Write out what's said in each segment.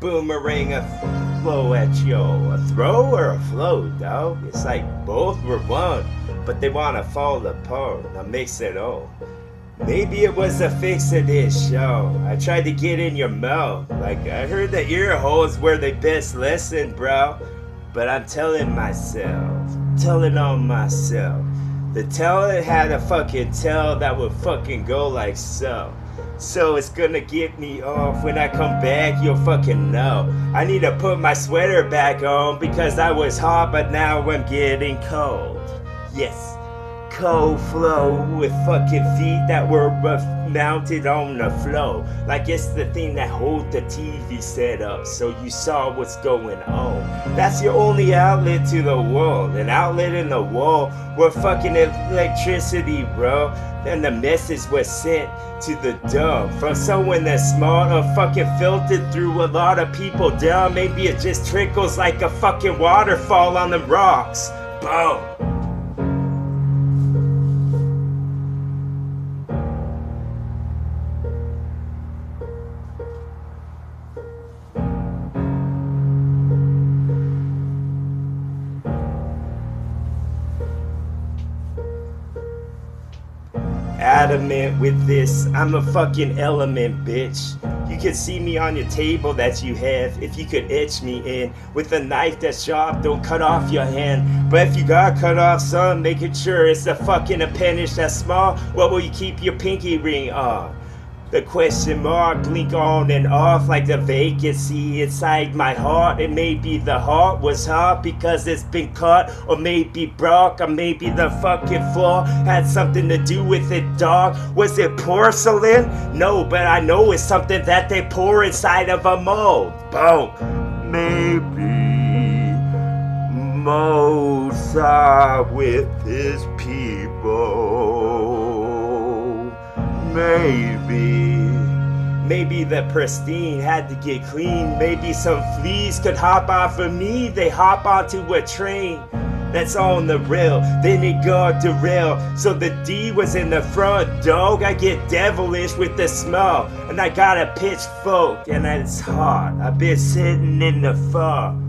boomerang a flow at yo. A throw or a flow, dog? It's like both were one, but they wanna fall apart. Now mix it all. Maybe it was a fix of this show. I tried to get in your mouth. Like I heard the ear holes where they best listen, bro. But I'm telling on myself. The teller had a fucking tell that would fucking go like so. So it's gonna get me off. When I come back, you'll fucking know. I need to put my sweater back on because I was hot, but now I'm getting cold. Yes, cold flow with fucking feet that were mounted on the flow. Like it's the thing that hold the TV set up so you saw what's going on. That's your only outlet to the world. An outlet in the wall with fucking electricity, bro. Then the message was sent to the dumb from someone that's smart or fucking filtered through a lot of people down. Maybe it just trickles like a fucking waterfall on the rocks. Boom. Adamant with this, I'm a fucking element, bitch. You could see me on your table that you have if you could etch me in with a knife that's sharp, don't cut off your hand. But if you got cut off, son, making sure it's a fucking appendage that's small, what will you keep your pinky ring on? The question mark blink on and off like the vacancy inside my heart. And maybe the heart was hot because it's been cut, or maybe broke, or maybe the fucking floor had something to do with it, dog. Was it porcelain? No, but I know it's something that they pour inside of a mold. Boom. Maybe Mozart with his people. Maybe the pristine had to get clean. Maybe some fleas could hop off of me. They hop onto a train that's on the rail, then it got derailed. So the D was in the front, dog. I get devilish with the smell, and I got a pitchfork, and it's hot. I've been sitting in the fog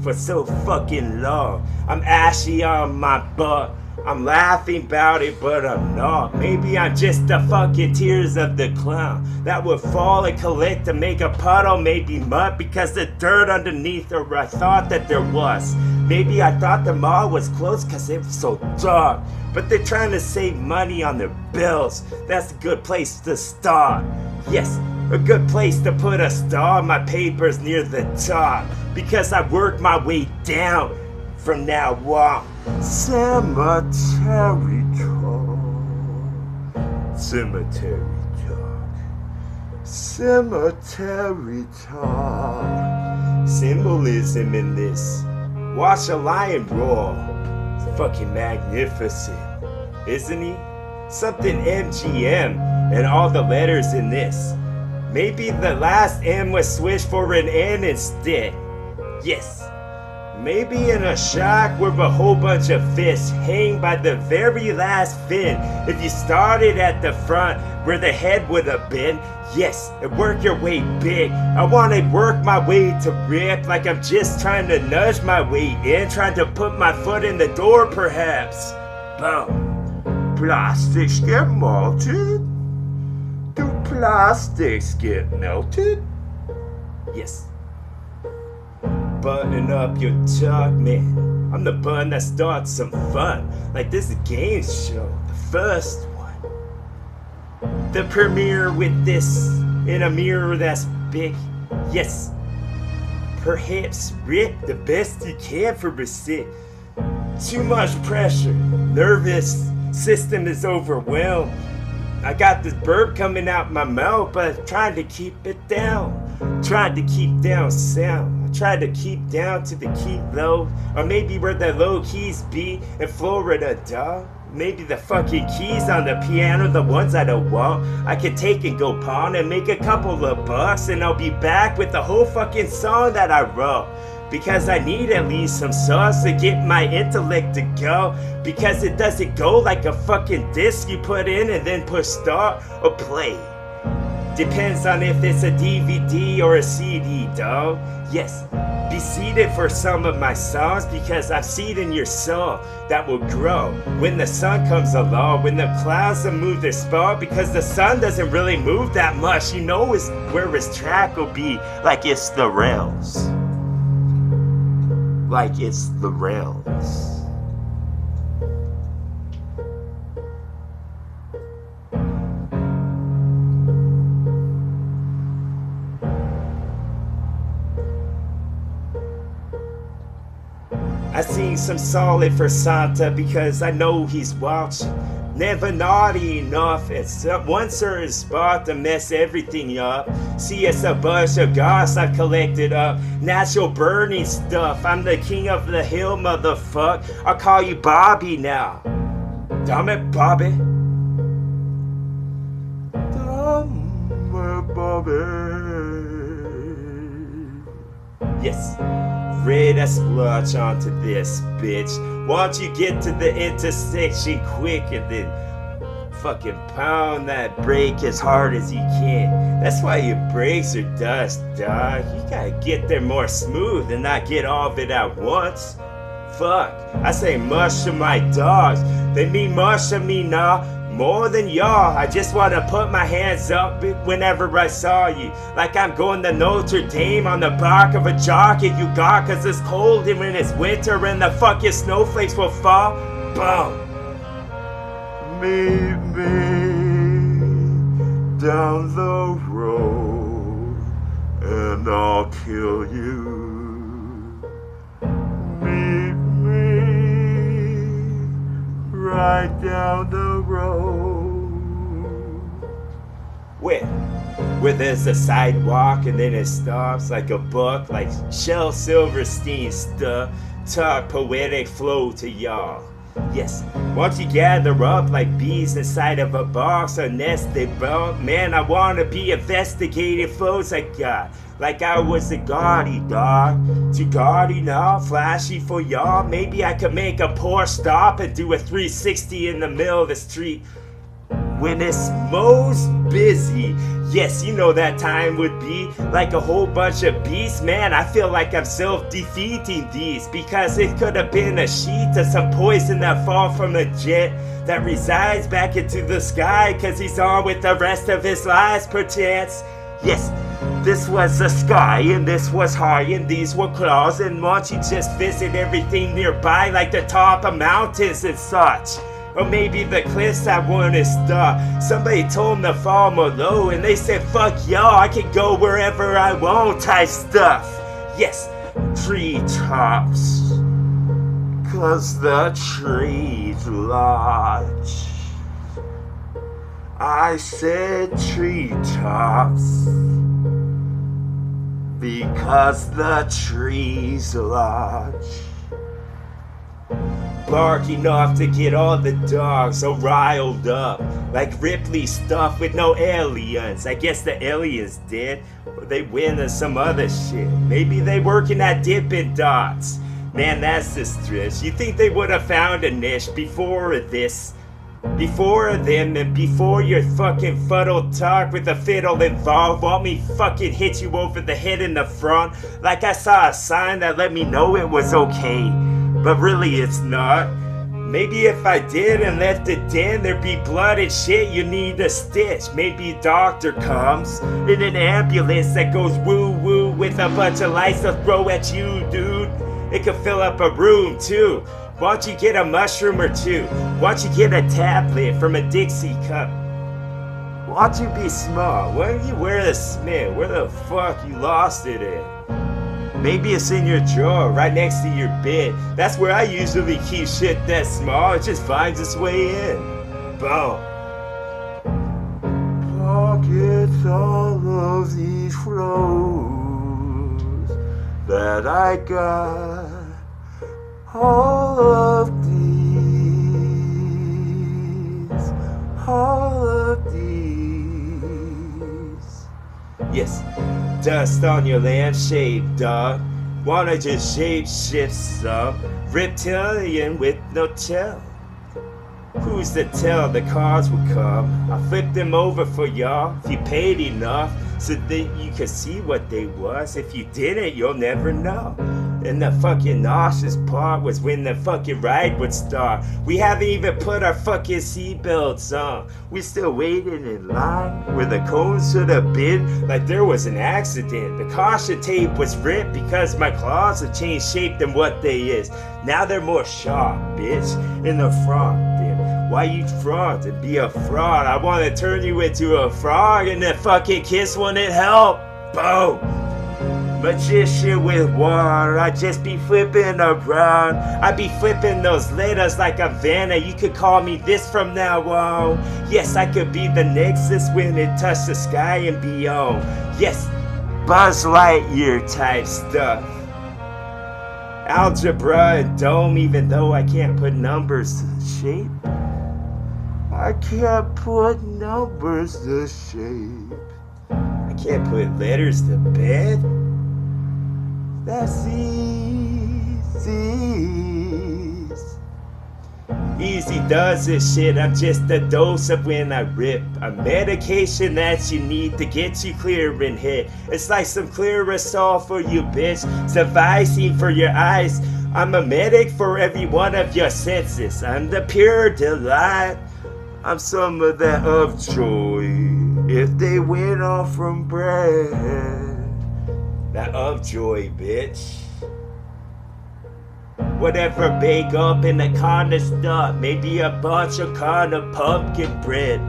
for so fucking long. I'm ashy on my butt. I'm laughing about it, but I'm not. Maybe I'm just the fucking tears of the clown that would fall and collect to make a puddle, maybe mud, because the dirt underneath, or I thought that there was. Maybe I thought the mall was closed because it was so dark. But they're trying to save money on their bills. That's a good place to start. Yes, a good place to put a star on my papers near the top, because I worked my way down from now on. Cemetery talk. Cemetery talk. Cemetery talk. Symbolism in this. Watch a lion roar. It's fucking magnificent, isn't he? Something MGM and all the letters in this. Maybe the last M was switched for an N instead. Yes. Maybe in a shack with a whole bunch of fish hang by the very last fin. If you started at the front where the head would have been, yes, and work your way big. I want to work my way to rip, like I'm just trying to nudge my way in, trying to put my foot in the door perhaps. Boom. Plastics get melted? Do plastics get melted? Yes. Button up your talk, man. I'm the button that starts some fun. Like this is a game show, the first one. The premiere with this in a mirror that's big. Yes. Perhaps rip the best you can for a sit. Too much pressure. Nervous system is overwhelmed. I got this burp coming out my mouth, but I'm trying to keep it down. Trying to keep down sound. Try to keep down to the key low, or maybe where the low keys be in Florida, dawg. Maybe the fucking keys on the piano, the ones I don't want, I could take and go pawn and make a couple of bucks, and I'll be back with the whole fucking song that I wrote. Because I need at least some sauce to get my intellect to go. Because it doesn't go like a fucking disc you put in and then push start or play. Depends on if it's a DVD or a CD, dog. Yes, be seated for some of my songs because I've seed in your soul that will grow when the sun comes along, when the clouds will move their spot, because the sun doesn't really move that much. You know where his track will be, like it's the rails. Like it's the rails. I sing some solid for Santa because I know he's watching. Never naughty enough, it's one certain spot to mess everything up. See, it's a bunch of goss I've collected up, natural burning stuff. I'm the king of the hill, motherfuck. I'll call you Bobby now. Damn it, Bobby. Damn it, Bobby. Yes. Red as splotch onto this, bitch. Why don't you get to the intersection quick and then fucking pound that brake as hard as you can. That's why your brakes are dust, dog. You gotta get there more smooth and not get all of it at once. Fuck, I say much to my dogs. They mean much to me now. More than y'all, I just wanna put my hands up whenever I saw you. Like I'm going to Notre Dame on the back of a jacket you got, cause it's cold and when it's winter and the fucking snowflakes will fall. Boom. Meet me down the road and I'll kill you. Meet me right down the road. Where there's a sidewalk and then it stops like a buck, like Shel Silverstein stuff. Talk poetic flow to y'all. Yes, once you gather up like bees inside of a box or nest they built, man, I wanna be investigating flows I got. Like I was a gaudy dog. Too gaudy now, flashy for y'all. Maybe I could make a poor stop and do a 360 in the middle of the street. When it's most busy, yes, you know that time would be like a whole bunch of beasts. Man, I feel like I'm self-defeating these because it could have been a sheet or some poison that fall from a jet that resides back into the sky cause he's on with the rest of his lives perchance. Yes, this was the sky and this was high and these were clouds, and once you just visit everything nearby like the top of mountains and such. Or maybe the cliffs I wanna stop. Somebody told them to fall more low and they said fuck y'all, I can go wherever I want type stuff. Yes, treetops, cause the trees lodge. I said treetops because the trees lodge. Bark enough to get all the dogs so riled up. Like Ripley stuff with no aliens. I guess the aliens did. Or they win or some other shit. Maybe they working at Dippin' Dots. Man, that's the stretch. You think they would have found a niche before this? Before them and before your fucking fuddle talk with the fiddle involved, want me fucking hit you over the head in the front like I saw a sign that let me know it was okay. But really it's not. Maybe if I did and left it in, there'd be blood and shit, you need a stitch. Maybe a doctor comes in an ambulance that goes woo woo with a bunch of lights to throw at you, dude. It could fill up a room too. Why don't you get a mushroom or two? Why don't you get a tablet from a Dixie cup? Why don't you be smart? Why don't you wear the Smith? Where the fuck you lost it in? Maybe it's in your drawer, right next to your bed. That's where I usually keep shit that small. It just finds its way in. Boom. Pockets all of these flows that I got. All of these. All of these. Yes. Dust on your lampshade, dog. Wanna just shape shift some reptilian with no tail. Who's to tell the cars would come? I flipped them over for y'all if you paid enough so that you could see what they was. If you didn't, you'll never know. And the fucking nauseous part was when the fucking ride would start. We haven't even put our fucking seatbelts on. We still waiting in line where the cones should have been, like there was an accident. The caution tape was ripped because my claws have changed shape than what they is. Now they're more sharp, bitch, in the front. Why you front and be a fraud? I want to turn you into a frog and then fucking kiss when it help. Boom. Magician with water, I just be flipping around. I be flipping those letters like I'm Vanna. You could call me this from now on. Yes, I could be the Nexus when it touched the sky and beyond. Yes, Buzz Lightyear type stuff. Algebra and dome, even though I can't put numbers to shape. I can't put numbers to shape. I can't put letters to bed. That's easy. Easy does this shit. I'm just a dose of when I rip. A medication that you need to get you clear and hit. It's like some Clearasil for you, bitch. Some Visine for your eyes. I'm a medic for every one of your senses. I'm the pure delight. I'm some of that of joy. If they went off from bread. That of joy, bitch. Whatever bake up in the kind of stuff. Maybe a bunch of kind of pumpkin bread.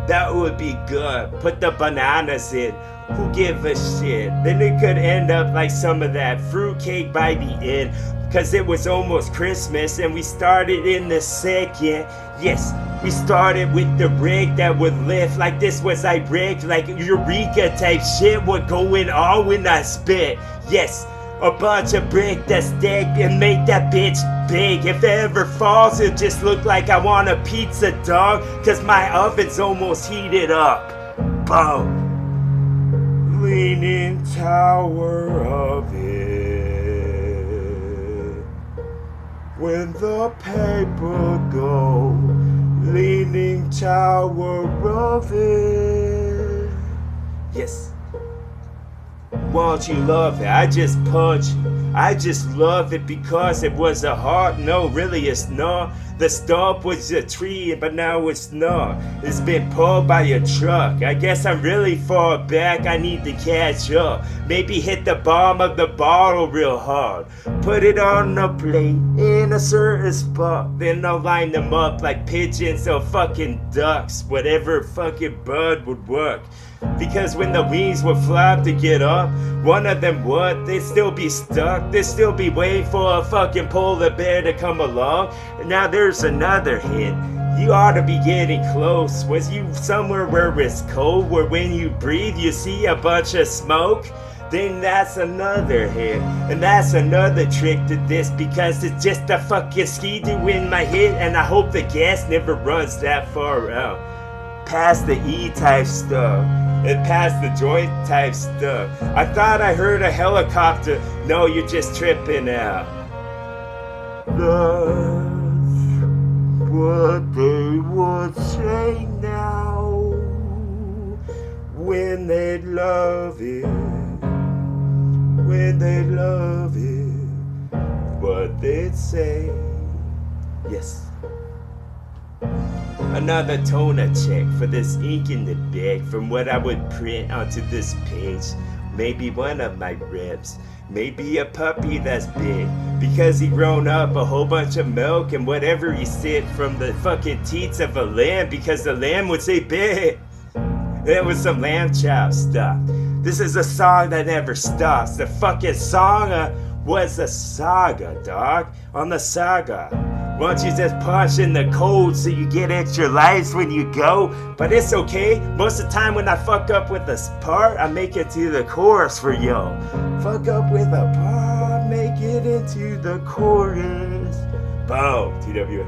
That would be good. Put the bananas in. Who give a shit? Then it could end up like some of that fruitcake by the end. Cause it was almost Christmas and we started in the second. Yes, we started with the rig that would lift like this was I rigged, like Eureka type shit. What going on when I spit? Yes, a bunch of brick that's stacked and make that bitch big. If it ever falls, it just look like I want a pizza, dog. Cause my oven's almost heated up. Boom. Leaning tower of it. When the paper go, leaning tower of it. Yes. Won't you love it? I just punch you. I just love it because it was a heart. No, really it's not. The stump was a tree, but now it's not. It's been pulled by a truck. I guess I'm really far back. I need to catch up. Maybe hit the bottom of the bottle real hard. Put it on a plate in a certain spot. Then I'll line them up like pigeons or fucking ducks. Whatever fucking bird would work. Because when the wings would flap to get up, one of them would, they'd still be stuck. They'd still be waiting for a fucking polar bear to come along. And now there's another hint. You ought to be getting close. Was you somewhere where it's cold, where when you breathe you see a bunch of smoke? Then that's another hit. And that's another trick to this, because it's just a fucking ski-doo in my head. And I hope the gas never runs that far out. Past the E-type stuff. And past the joint type stuff. I thought I heard a helicopter. No, you're just tripping out. That's what they would say now when they love it. When they love it. What they'd say. Yes. Another toner check for this ink in the bag from what I would print onto this page. Maybe one of my ribs. Maybe a puppy that's big. Because he grown up a whole bunch of milk and whatever he said from the fucking teats of a lamb. Because the lamb would say big. There was some lamb chop stuff. This is a song that never stops. The fucking song was a saga, dog. On the saga. Why don't you just punch in the code so you get extra lives when you go? But it's okay. Most of the time when I fuck up with this part, I make it to the chorus for yo. Fuck up with a part, make it into the chorus. Boom. TW.